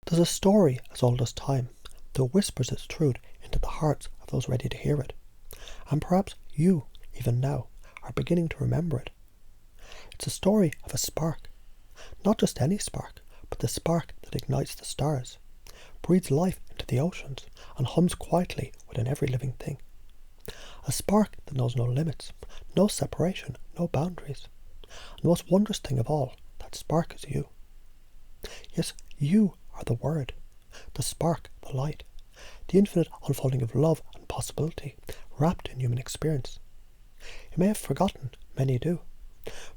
There's a story as old as time that whispers its truth into the hearts of those ready to hear it. And perhaps you, even now, are beginning to remember it. It's a story of a spark. Not just any spark, but the spark that ignites the stars, breathes life into the oceans, and hums quietly within every living thing. A spark that knows no limits, no separation, no boundaries. And the most wondrous thing of all, that spark is you. Yes, you are the Word, the spark, the light, the infinite unfolding of love and possibility wrapped in human experience. You may have forgotten, many do,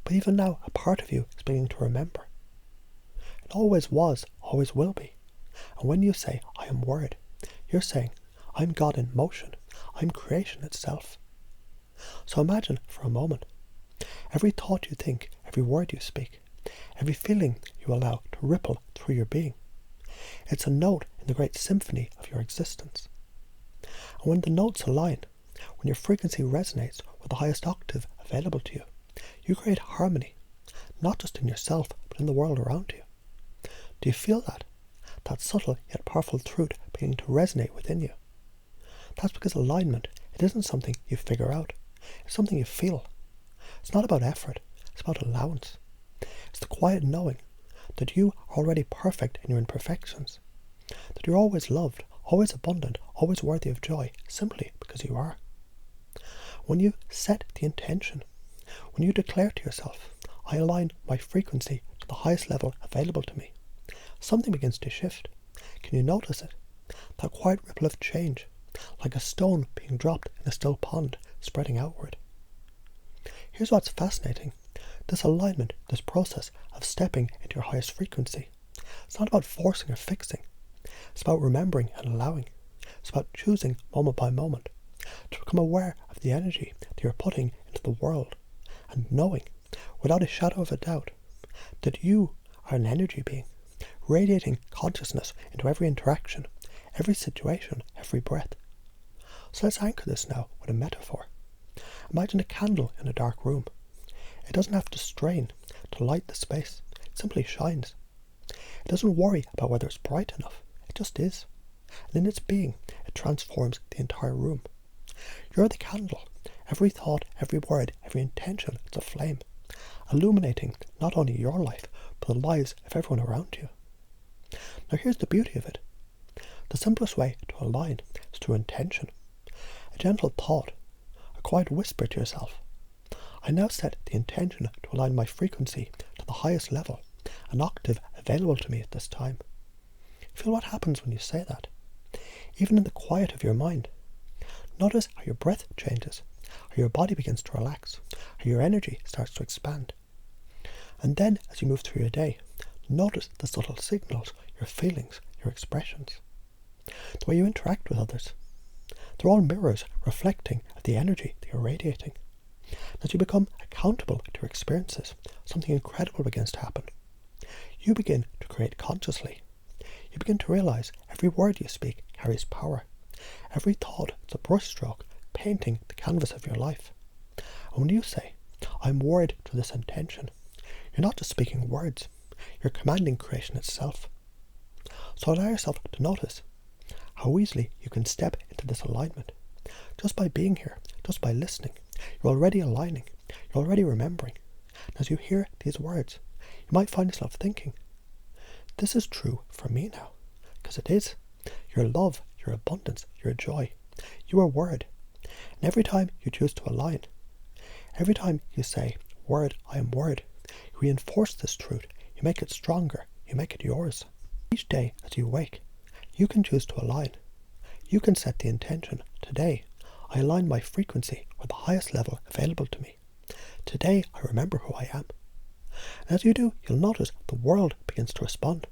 but even now a part of you is beginning to remember. It always was, always will be. And when you say, I am Word, you're saying, I'm God in motion, I'm creation itself. So imagine for a moment, every thought you think, every word you speak, every feeling you allow to ripple through your being. It's a note in the great symphony of your existence. And when the notes align, when your frequency resonates with the highest octave available to you, you create harmony, not just in yourself, but in the world around you. Do you feel that? That subtle yet powerful truth beginning to resonate within you. That's because alignment, it isn't something you figure out. It's something you feel. It's not about effort. It's about allowance. It's the quiet knowing that you are already perfect in your imperfections. That you're always loved, always abundant, always worthy of joy, simply because you are. When you set the intention, when you declare to yourself, I align my frequency to the highest level available to me, something begins to shift. Can you notice it? That quiet ripple of change, like a stone being dropped in a still pond, spreading outward. Here's what's fascinating. This alignment, this process of stepping into your highest frequency, it's not about forcing or fixing. It's about remembering and allowing. It's about choosing moment by moment to become aware of the energy that you're putting into the world and knowing, without a shadow of a doubt, that you are an energy being, radiating consciousness into every interaction, every situation, every breath. So let's anchor this now with a metaphor. Imagine a candle in a dark room. It doesn't have to strain to light the space. It simply shines. It doesn't worry about whether it's bright enough. It just is. And in its being, it transforms the entire room. You're the candle. Every thought, every word, every intention, it's a flame, illuminating not only your life, but the lives of everyone around you. Now here's the beauty of it. The simplest way to align is through intention. A gentle thought, a quiet whisper to yourself. I now set the intention to align my frequency to the highest level, an octave available to me at this time. Feel what happens when you say that. Even in the quiet of your mind. Notice how your breath changes, how your body begins to relax, how your energy starts to expand. And then, as you move through your day, notice the subtle signals, your feelings, your expressions. The way you interact with others. They're all mirrors reflecting of the energy that you're radiating. As you become accountable to your experiences, something incredible begins to happen. You begin to create consciously. You begin to realize every word you speak carries power. Every thought is a brushstroke painting the canvas of your life. And when you say, I'm word to this intention, you're not just speaking words, you're commanding creation itself. So allow yourself to notice how easily you can step into this alignment. Just by being here, just by listening, you're already aligning, you're already remembering. And as you hear these words, you might find yourself thinking, this is true for me now, because it is. Your love, your abundance, your joy, you are Word. And every time you choose to align, every time you say, Word, I am Word, you reinforce this truth, you make it stronger, you make it yours. Each day as you wake, you can choose to align. You can set the intention, today, I align my frequency with the highest level available to me. Today, I remember who I am. And as you do, you'll notice the world begins to respond.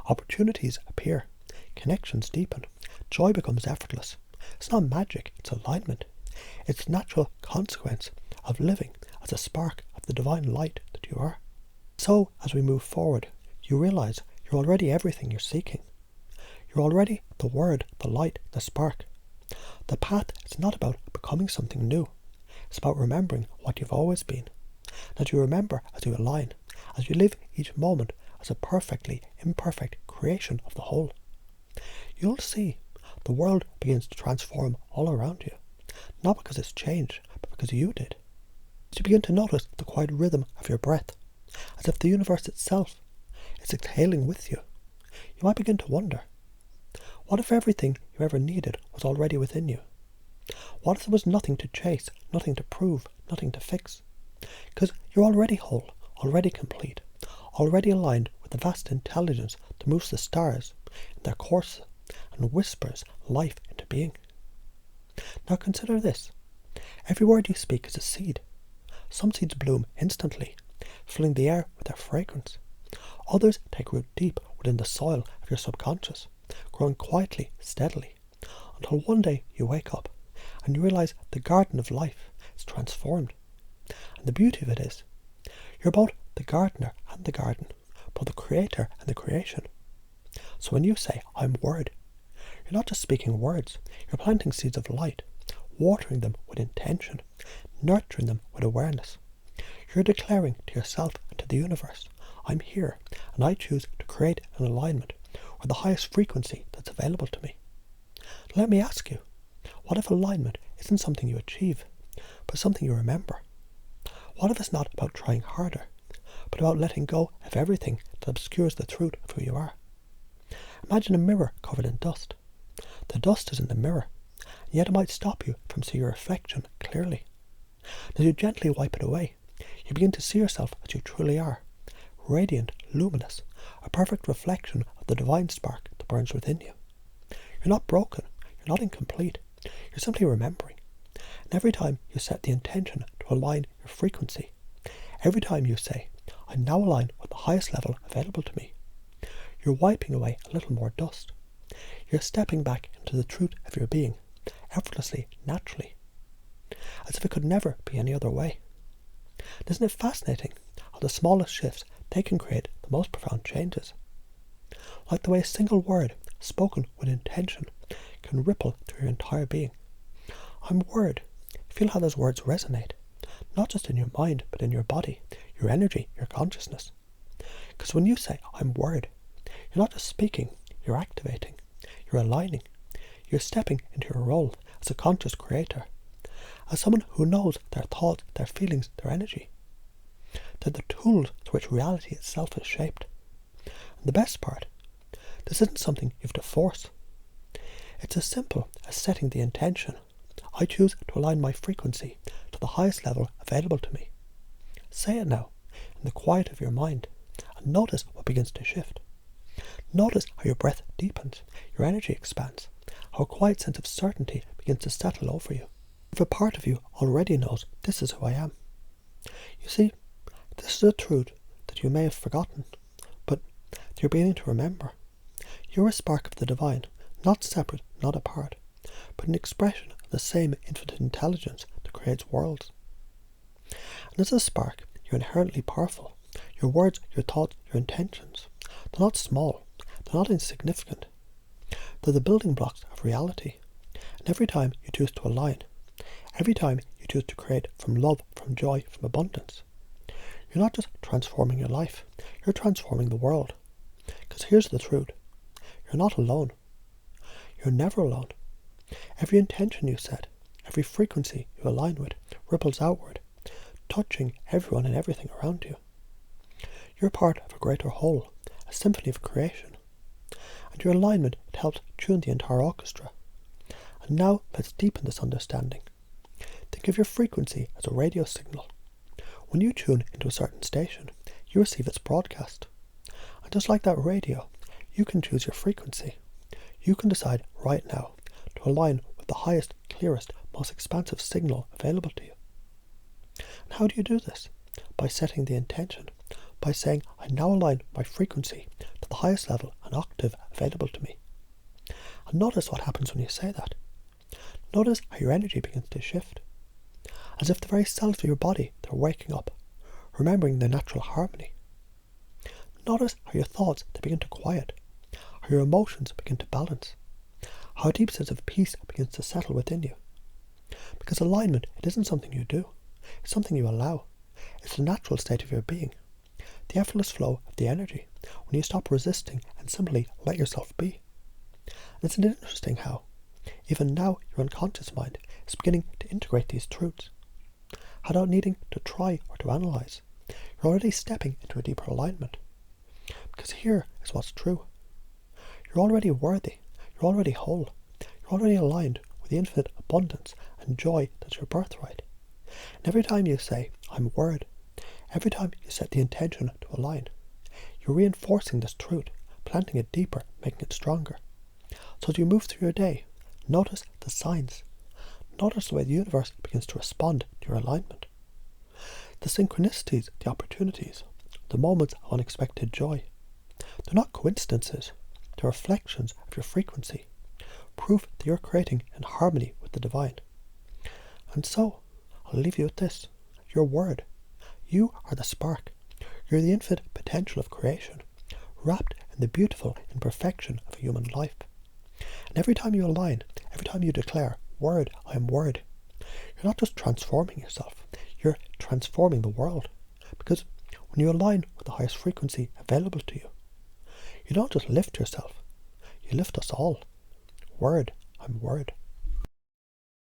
Opportunities appear. Connections deepen. Joy becomes effortless. It's not magic, it's alignment. It's natural consequence of living as a spark of the divine light that you are. So, as we move forward, you realize you're already everything you're seeking. You're already the Word, the light, the spark. The path is not about becoming something new. It's about remembering what you've always been. That you remember as you align, as you live each moment as a perfectly imperfect creation. creation of the whole. You'll see the world begins to transform all around you, not because it's changed, but because you did. As you begin to notice the quiet rhythm of your breath, as if the universe itself is exhaling with you, you might begin to wonder, what if everything you ever needed was already within you? What if there was nothing to chase, nothing to prove, nothing to fix? Because you're already whole, already complete, already aligned with the vast intelligence that moves the stars in their course and whispers life into being. Now consider this. Every word you speak is a seed. Some seeds bloom instantly, filling the air with their fragrance. Others take root deep within the soil of your subconscious, growing quietly, steadily, until one day you wake up and you realize the garden of life is transformed. And the beauty of it is, you're both the gardener and the garden, both the creator and the creation. So when you say, I'm word, you're not just speaking words, you're planting seeds of light, watering them with intention, nurturing them with awareness. You're declaring to yourself and to the universe, I'm here, and I choose to create an alignment or the highest frequency that's available to me. Let me ask you, what if alignment isn't something you achieve, but something you remember? What if it's not about trying harder, but about letting go of everything that obscures the truth of who you are? Imagine a mirror covered in dust. The dust is in the mirror, and yet it might stop you from seeing your reflection clearly. As you gently wipe it away, you begin to see yourself as you truly are, radiant, luminous, a perfect reflection of the divine spark that burns within you. You're not broken, you're not incomplete, you're simply remembering. And every time you set the intention to align your frequency, every time you say, I now align with the highest level available to me, you're wiping away a little more dust. You're stepping back into the truth of your being, effortlessly, naturally, as if it could never be any other way. Isn't it fascinating how the smallest shifts they can create the most profound changes? Like the way a single word, spoken with intention, can ripple through your entire being. I'm word. Feel how those words resonate, not just in your mind, but in your body, your energy, your consciousness. Because when you say, I'm word, you're not just speaking, you're activating, you're aligning, you're stepping into your role as a conscious creator, as someone who knows their thoughts, their feelings, their energy. They're the tools to which reality itself is shaped. And the best part, this isn't something you have to force. It's as simple as setting the intention. I choose to align my frequency to the highest level available to me. Say it now, in the quiet of your mind, and notice what begins to shift. Notice how your breath deepens, your energy expands, how a quiet sense of certainty begins to settle over you. If a part of you already knows, this is who I am. You see, this is a truth that you may have forgotten, but you're beginning to remember. You're a spark of the divine, not separate, not apart, but an expression of the same infinite intelligence that creates worlds. And as a spark, you're inherently powerful. Your words, your thoughts, your intentions, they're not small, they're not insignificant. They're the building blocks of reality. And every time you choose to align, every time you choose to create from love, from joy, from abundance, you're not just transforming your life, you're transforming the world. Because here's the truth, you're not alone. You're never alone. Every intention you set, every frequency you align with, ripples outward, touching everyone and everything around you. You're part of a greater whole, a symphony of creation. And your alignment, it helps tune the entire orchestra. And now let's deepen this understanding. Think of your frequency as a radio signal. When you tune into a certain station, you receive its broadcast. And just like that radio, you can choose your frequency. You can decide right now to align with the highest, clearest, most expansive signal available to you. And how do you do this? By setting the intention, by saying, I now align my frequency to the highest level and octave available to me. And notice what happens when you say that. Notice how your energy begins to shift. As if the very cells of your body, they're waking up, remembering their natural harmony. Notice how your thoughts, they begin to quiet, how your emotions begin to balance, how a deep sense of peace begins to settle within you. Because alignment, it isn't something you do, it's something you allow. It's the natural state of your being. the effortless flow of the energy, when you stop resisting and simply let yourself be. And isn't it interesting how, even now, your unconscious mind is beginning to integrate these truths? Without needing to try or to analyze, you're already stepping into a deeper alignment. Because here is what's true. You're already worthy, you're already whole, you're already aligned with the infinite abundance and joy that's your birthright. And every time you say, I'm worthy, every time you set the intention to align, you're reinforcing this truth, planting it deeper, making it stronger. So as you move through your day, notice the signs. Notice the way the universe begins to respond to your alignment. The synchronicities, the opportunities, the moments of unexpected joy. They're not coincidences, they're reflections of your frequency, proof that you're creating in harmony with the divine. And so, I'll leave you with this. Your word. You are the spark. You're the infinite potential of creation, wrapped in the beautiful imperfection of a human life. And every time you align, every time you declare, word, I am word, you're not just transforming yourself, you're transforming the world. Because when you align with the highest frequency available to you, you don't just lift yourself, you lift us all. Word, I'm word.